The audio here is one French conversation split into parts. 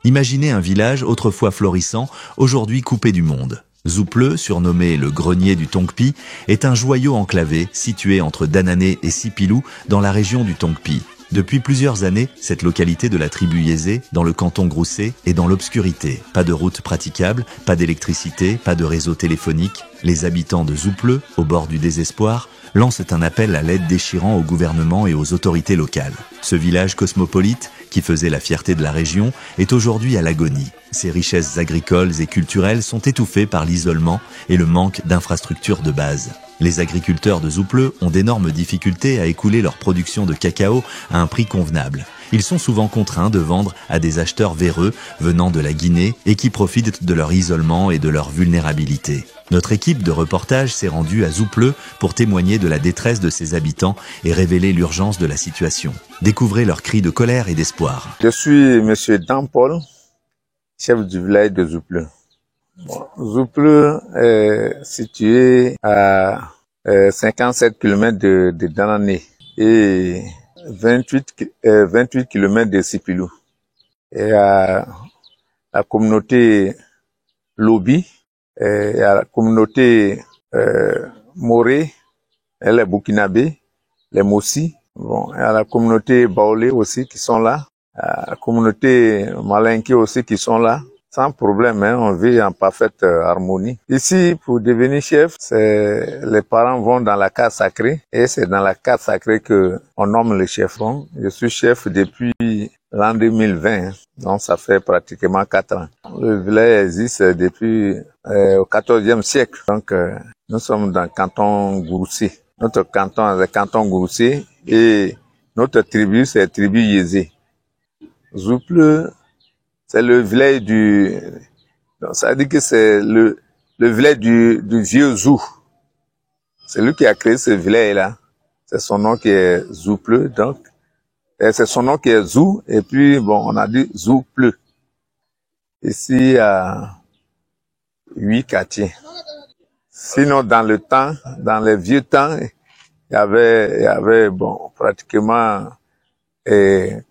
Imaginez un village autrefois florissant, aujourd'hui coupé du monde. Zoupleux, surnommé le grenier du Tongpi, est un joyau enclavé situé entre Danané et Sipilou dans la région du Tongpi. Depuis plusieurs années, cette localité de la tribu Yézé, dans le canton Groussé, est dans l'obscurité. Pas de route praticable, pas d'électricité, pas de réseau téléphonique. Les habitants de Zoupleux, au bord du désespoir, lancent un appel à l'aide déchirant au gouvernement et aux autorités locales. Ce village cosmopolite, qui faisait la fierté de la région, est aujourd'hui à l'agonie. Ses richesses agricoles et culturelles sont étouffées par l'isolement et le manque d'infrastructures de base. Les agriculteurs de Zoupleux ont d'énormes difficultés à écouler leur production de cacao à un prix convenable. Ils sont souvent contraints de vendre à des acheteurs véreux venant de la Guinée et qui profitent de leur isolement et de leur vulnérabilité. Notre équipe de reportage s'est rendue à Zoupleux pour témoigner de la détresse de ses habitants et révéler l'urgence de la situation. Découvrez leurs cris de colère et d'espoir. Je suis monsieur Dan Paul, chef du village de Zoupleux. Zoupleux est situé à 57 km de Danané et 28 km de Sipilou. Et à la communauté Lobi, et à la communauté Moré, et les Burkinabés, les Mossi, bon, et à la communauté Baolé aussi qui sont là, à la communauté Malinké aussi qui sont là. Sans problème, hein, on vit en parfaite harmonie. Ici, pour devenir chef, les parents vont dans la case sacrée et c'est dans la case sacrée que on nomme le chef. Bon, je suis chef depuis l'an 2020, hein, donc ça fait pratiquement 4 ans. Le village existe depuis au XIVe siècle, donc nous sommes dans le canton Gouroussé. Notre canton est le canton Gouroussé et notre tribu, c'est la tribu Yézé. Zoupleux, c'est le village donc ça veut dire que c'est le village du vieux Zou. C'est lui qui a créé ce village-là. C'est son nom qui est Zoupleux, donc. Et c'est son nom qui est Zou, et puis, bon, on a dit Zoupleux. Ici, il y a 8 quartiers. Sinon, dans les vieux temps, il y avait, bon, pratiquement, 4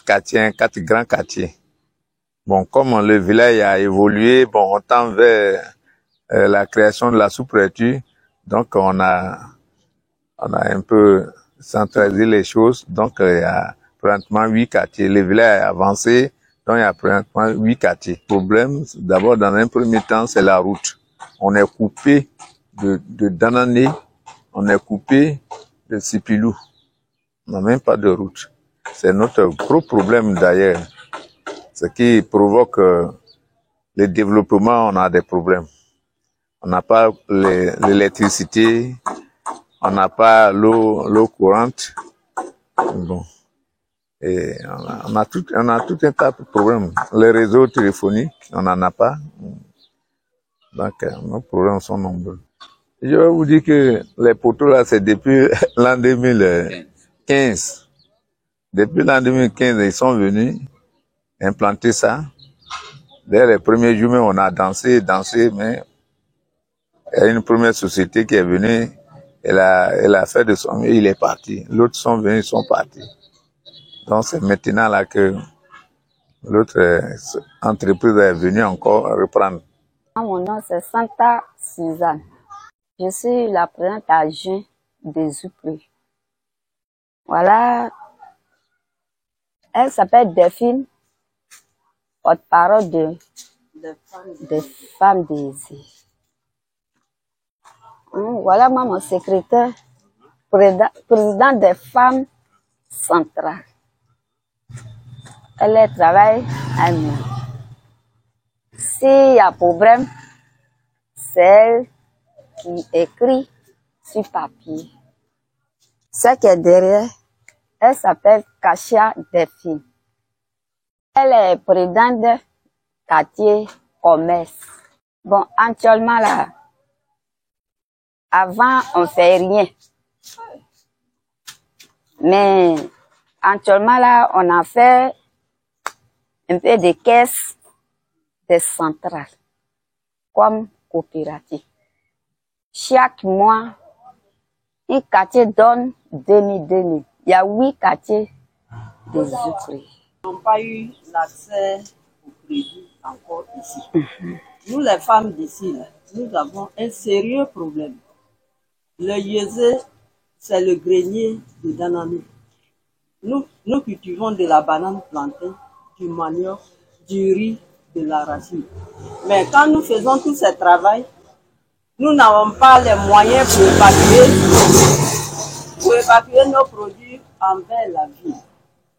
quartiers, 4 grands quartiers. Bon, comme le village a évolué, bon, on tend vers la création de la sous-préfecture, donc on a un peu centralisé les choses, donc il y a pratiquement 8 quartiers. Le village a avancé, donc il y a pratiquement 8 quartiers. Le problème, d'abord, dans un premier temps, c'est la route. On est coupé de Danané, on est coupé de Sipilou. On n'a même pas de route. C'est notre gros problème d'ailleurs. Ce qui provoque le développement, on a des problèmes. On n'a pas l'électricité, on n'a pas l'eau courante. Bon. Et on a tout un tas de problèmes. Les réseaux téléphoniques, on n'en a pas. Donc, nos problèmes sont nombreux. Je vais vous dire que les poteaux là, c'est depuis l'an 2015. Depuis l'an 2015, ils sont venus implanter ça. Dès les premiers jours, on a dansé, mais il y a une première société qui est venue, elle a fait de son mieux, il est parti. L'autre sont venus, ils sont partis. Donc c'est maintenant là que l'autre entreprise est venue encore reprendre. Mon nom c'est Santa Suzanne. Je suis la présidente adjointe de Zoupleux. Voilà. Elle s'appelle Delphine, porte-parole des femmes d'Yézé. Voilà moi mon secrétaire, président des femmes centrales. Elle travaille à nous. S'il y a problème, c'est elle qui écrit sur papier. Celle qui est derrière, elle s'appelle Kachia Delphine. Elle est présidente du quartier commerce. Bon, actuellement là, avant on fait rien. Mais actuellement là, on a fait un peu de caisse des centrales, comme coopérative. Chaque mois, un quartier donne 2000. Il y a 8 quartiers de Zoupleux. Ils n'ont pas eu l'accès au prévu encore ici. Nous, les femmes d'ici, nous avons un sérieux problème. Le Yézé, c'est le grenier de Dananè. Nous cultivons de la banane plantée, du manioc, du riz, de l'arachide. Mais quand nous faisons tout ce travail, nous n'avons pas les moyens pour évacuer nos produits envers la ville.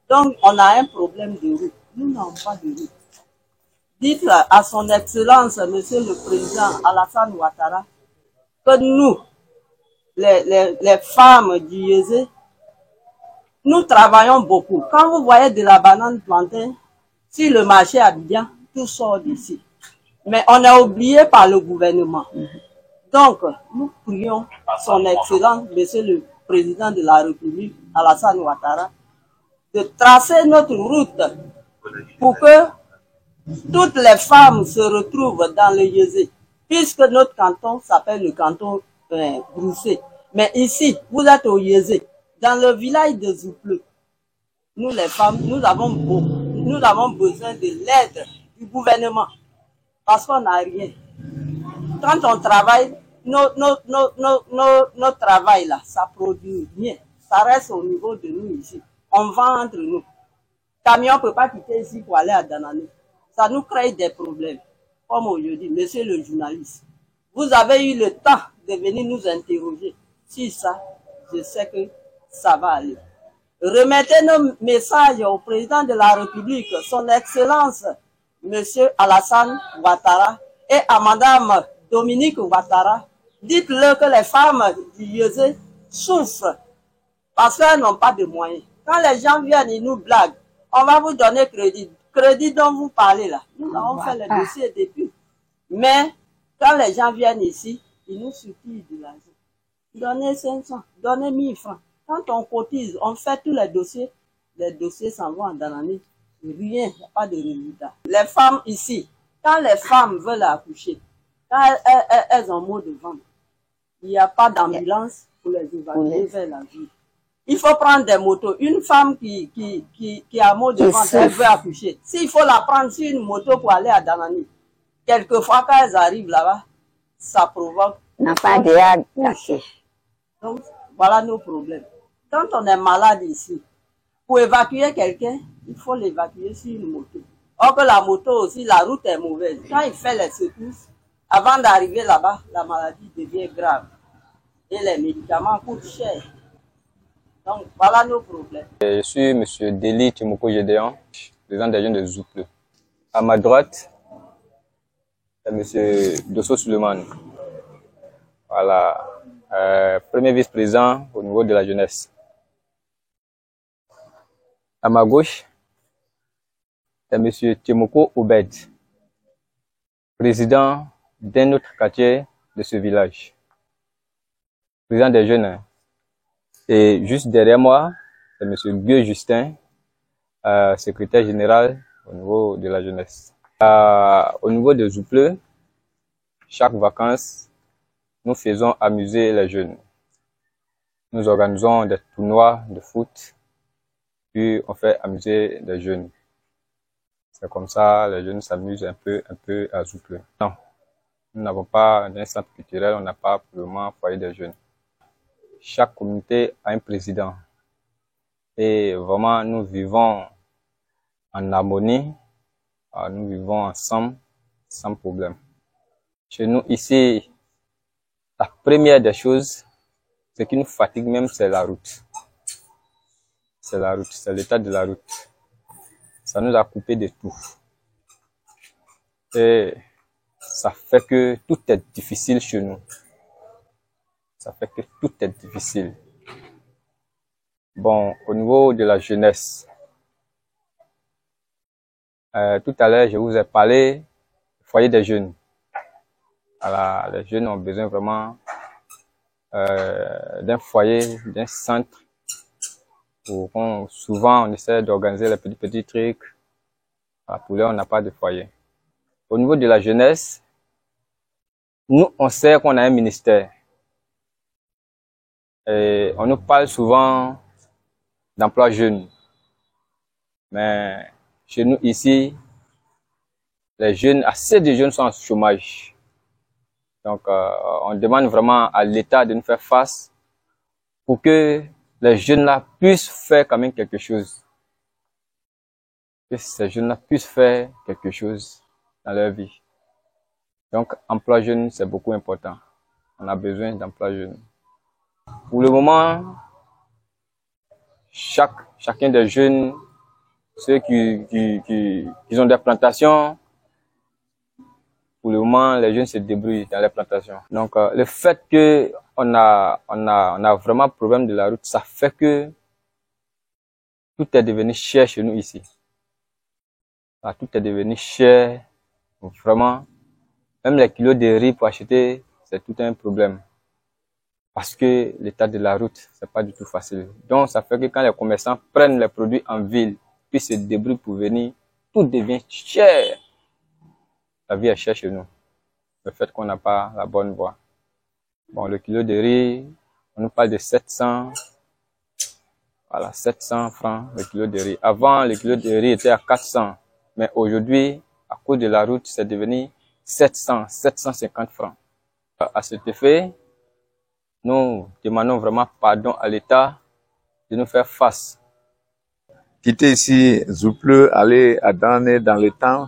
Donc, on a un problème de route. Nous n'avons pas de route. Dites à son Excellence, Monsieur le Président Alassane Ouattara, que nous, les femmes du Yézé, nous travaillons beaucoup. Quand vous voyez de la banane plantée, si le marché est bien, tout sort d'ici. Mais on est oublié par le gouvernement. Donc, nous prions son Excellence, Monsieur le Président de la République, Alassane Ouattara, de tracer notre route pour que toutes les femmes se retrouvent dans le Yézé, puisque notre canton s'appelle le canton Broussé. Mais ici, vous êtes au Yézé, dans le village de Zoupleu. Nous les femmes, nous avons besoin de l'aide du gouvernement, parce qu'on n'a rien. Quand on travaille, notre travail là, ça produit rien. Ça reste au niveau de nous ici. On vend entre nous. Camion ne peut pas quitter ici pour aller à Dananè. Ça nous crée des problèmes. Comme on dit, monsieur le journaliste, vous avez eu le temps de venir nous interroger. Si ça, je sais que ça va aller. Remettez nos messages au président de la République, son Excellence, monsieur Alassane Ouattara, et à madame Dominique Ouattara. Dites-le que les femmes du Yézé souffrent parce qu'elles n'ont pas de moyens. Quand les gens viennent, ils nous blaguent. On va vous donner crédit. Crédit dont vous parlez là. Nous avons fait le dossier depuis. Mais quand les gens viennent ici, ils nous supplient de l'argent. Donnez 500, donnez 1000 francs. Quand on cotise, on fait tous les dossiers s'en vont en Dananè. Rien, il n'y a pas de résultat. Les femmes ici, quand les femmes veulent accoucher, quand elles ont mot de ventre, il n'y a pas d'ambulance pour les évacuer vers la ville. Il faut prendre des motos. Une femme qui a mot de ventre, elle veut accoucher. S'il faut la prendre sur une moto pour aller à Dananè, quelquefois quand elles arrivent là-bas, ça provoque. N'a pas de caché. Donc, voilà nos problèmes. Quand on est malade ici, pour évacuer quelqu'un, il faut l'évacuer sur une moto. Or que la moto aussi, la route est mauvaise. Quand il fait les secousses, avant d'arriver là-bas, la maladie devient grave. Et les médicaments coûtent cher. Donc, voilà nos problèmes. Je suis M. Deli Timoko Gédéan, président des jeunes de Zoupleu. À ma droite, c'est M. Dosso Suleiman. Voilà. Premier vice-président au niveau de la jeunesse. À ma gauche, c'est M. Timoko Obed, président d'un autre quartier de ce village. Président des jeunes. Et juste derrière moi, c'est M. Gueux Justin, secrétaire général au niveau de la jeunesse. Au niveau de Zoupleu, chaque vacances, nous faisons amuser les jeunes. Nous organisons des tournois de foot, puis on fait amuser les jeunes. C'est comme ça, les jeunes s'amusent un peu à Zoupleu. Non, nous n'avons pas d'un centre culturel, on n'a pas pour le moment foyer des jeunes. Chaque communauté a un président. Et vraiment, nous vivons en harmonie, nous vivons ensemble, sans problème. Chez nous, ici, la première des choses, ce qui nous fatigue même, c'est la route. C'est la route, c'est l'état de la route. Ça nous a coupé de tout. Et ça fait que tout est difficile chez nous. Ça fait que tout est difficile. Bon, au niveau de la jeunesse, tout à l'heure, je vous ai parlé du foyer des jeunes. Voilà, les jeunes ont besoin vraiment d'un foyer, d'un centre. Souvent, on essaie d'organiser les petits trucs. Voilà, pour là, on n'a pas de foyer. Au niveau de la jeunesse, nous, on sait qu'on a un ministère. Et on nous parle souvent d'emploi jeune. Mais chez nous ici, les jeunes, assez de jeunes sont en chômage. Donc, on demande vraiment à l'État de nous faire face pour que les jeunes-là puissent faire quand même quelque chose. Que ces jeunes-là puissent faire quelque chose dans leur vie. Donc, emploi jeune, c'est beaucoup important. On a besoin d'emploi jeune. Pour le moment, chacun des jeunes, ceux qui ont des plantations, pour le moment, les jeunes se débrouillent dans les plantations. Donc, le fait que on a vraiment problème de la route, ça fait que tout est devenu cher chez nous ici. Tout est devenu cher, vraiment. Même les kilos de riz pour acheter, c'est tout un problème. Parce que l'état de la route, c'est pas du tout facile. Donc, ça fait que quand les commerçants prennent les produits en ville, puis se débrouillent pour venir, tout devient cher. La vie est chère chez nous. Le fait qu'on n'a pas la bonne voie. Bon, le kilo de riz, on nous parle de 700. Voilà, 700 francs le kilo de riz. Avant, le kilo de riz était à 400. Mais aujourd'hui, à cause de la route, c'est devenu 700, 750 francs. À cet effet, nous demandons vraiment pardon à l'État de nous faire face. Quitter ici, Zoupleux, aller à Danané dans le temps,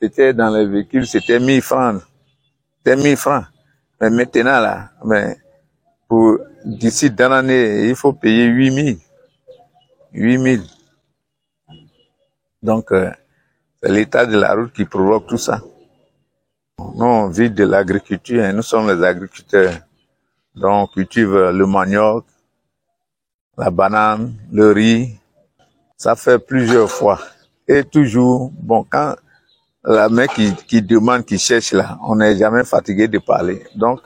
c'était dans les véhicules, c'était 1000 francs. C'était 1000 francs. Mais maintenant, là, pour d'ici Danané, il faut payer 8000. 8000. Donc, c'est l'état de la route qui provoque tout ça. Nous, on vit de l'agriculture, hein, nous sommes les agriculteurs. Donc, on cultive le manioc, la banane, le riz. Ça fait plusieurs fois. Et toujours, bon, quand la mec qui demande, qui cherche là, on n'est jamais fatigué de parler. Donc,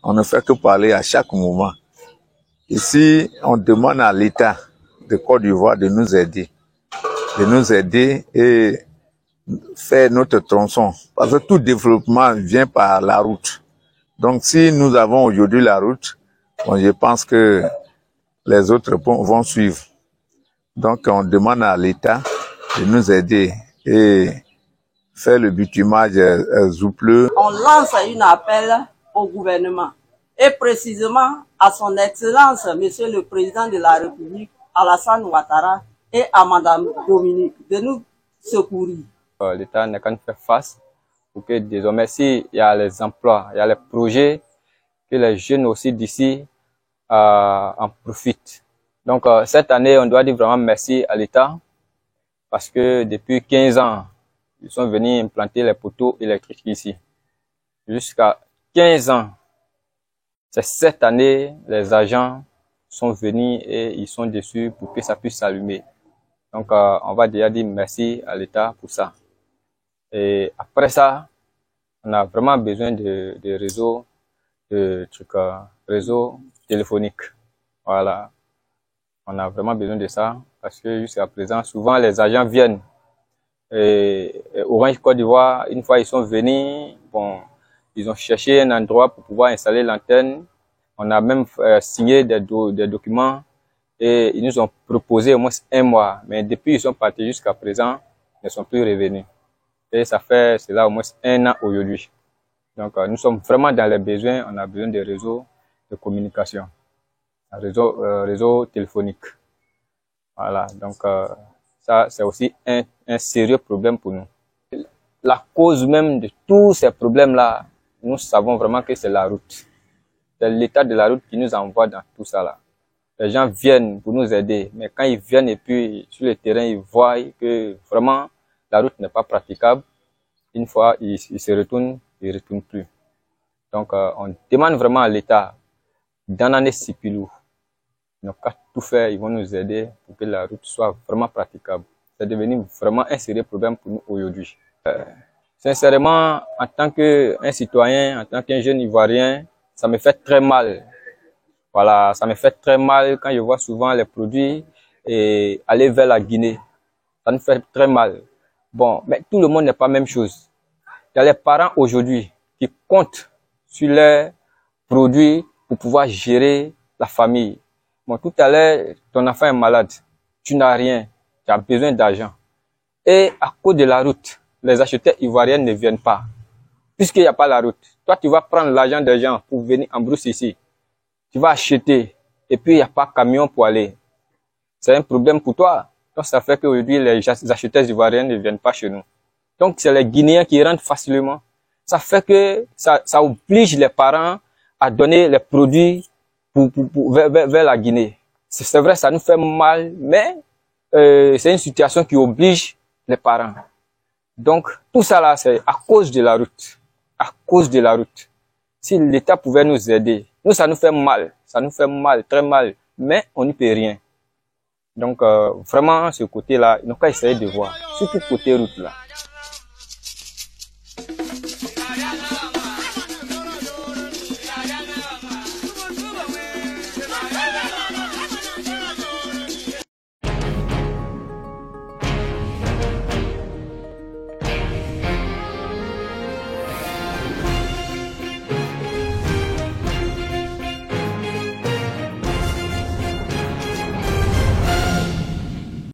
on ne fait que parler à chaque moment. Ici, on demande à l'État de Côte d'Ivoire de nous aider et faire notre tronçon. Parce que tout développement vient par la route. Donc, si nous avons aujourd'hui la route, bon, je pense que les autres vont suivre. Donc, on demande à l'État de nous aider et faire le bitumage Zoupleux. On lance un appel au gouvernement et précisément à son Excellence, Monsieur le Président de la République, Alassane Ouattara, et à Madame Dominique de nous secourir. L'État n'a qu'à nous faire face pour que désormais, s'il y a les emplois, il y a les projets, que les jeunes aussi d'ici en profitent. Donc, cette année, on doit dire vraiment merci à l'État parce que depuis 15 ans, ils sont venus implanter les poteaux électriques ici. Jusqu'à 15 ans. C'est cette année, les agents sont venus et ils sont dessus pour que ça puisse s'allumer. Donc, on va déjà dire merci à l'État pour ça. Et après ça, on a vraiment besoin de réseaux, réseaux téléphoniques. Voilà. On a vraiment besoin de ça parce que jusqu'à présent, souvent les agents viennent. Et Orange Côte d'Ivoire, une fois ils sont venus, bon, ils ont cherché un endroit pour pouvoir installer l'antenne. On a même signé des documents et ils nous ont proposé au moins 1 mois. Mais depuis ils sont partis jusqu'à présent, ils ne sont plus revenus. Et ça fait cela au moins 1 an aujourd'hui. Donc nous sommes vraiment dans les besoins, on a besoin de réseaux de communication, réseau téléphonique. Voilà, donc ça c'est aussi un sérieux problème pour nous. La cause même de tous ces problèmes-là, nous savons vraiment que c'est la route. C'est l'état de la route qui nous envoie dans tout ça là. Les gens viennent pour nous aider, mais quand ils viennent et puis sur le terrain, ils voient que vraiment la route n'est pas praticable. Une fois, ils se retournent, ils ne retournent plus. Donc, on demande vraiment à l'État, Danané Sipilou, ils n'ont qu'à tout faire, ils vont nous aider pour que la route soit vraiment praticable. C'est devenu vraiment un sérieux problème pour nous aujourd'hui. Sincèrement, en tant qu'un citoyen, en tant qu'un jeune Ivoirien, ça me fait très mal. Voilà, ça me fait très mal quand je vois souvent les produits et aller vers la Guinée. Ça nous fait très mal. Bon, mais tout le monde n'est pas la même chose. Il y a les parents aujourd'hui qui comptent sur leurs produits pour pouvoir gérer la famille. Bon, tout à l'heure, ton enfant est malade. Tu n'as rien. Tu as besoin d'argent. Et à cause de la route, les acheteurs ivoiriens ne viennent pas, puisqu'il n'y a pas la route. Toi, tu vas prendre l'argent des gens pour venir en brousse ici. Tu vas acheter, et puis il n'y a pas de camion pour aller. C'est un problème pour toi. Donc, ça fait qu'aujourd'hui, les acheteurs ivoiriens ne viennent pas chez nous. Donc, c'est les Guinéens qui rentrent facilement. Ça fait que ça oblige les parents à donner les produits vers la Guinée. C'est vrai, ça nous fait mal, mais c'est une situation qui oblige les parents. Donc, tout ça là, c'est à cause de la route. À cause de la route. Si l'État pouvait nous aider, nous, ça nous fait mal. Ça nous fait mal, très mal. Mais on n'y peut rien. Donc, vraiment, ce côté-là, ils n'ont qu'à essayer de voir. Surtout côté route là.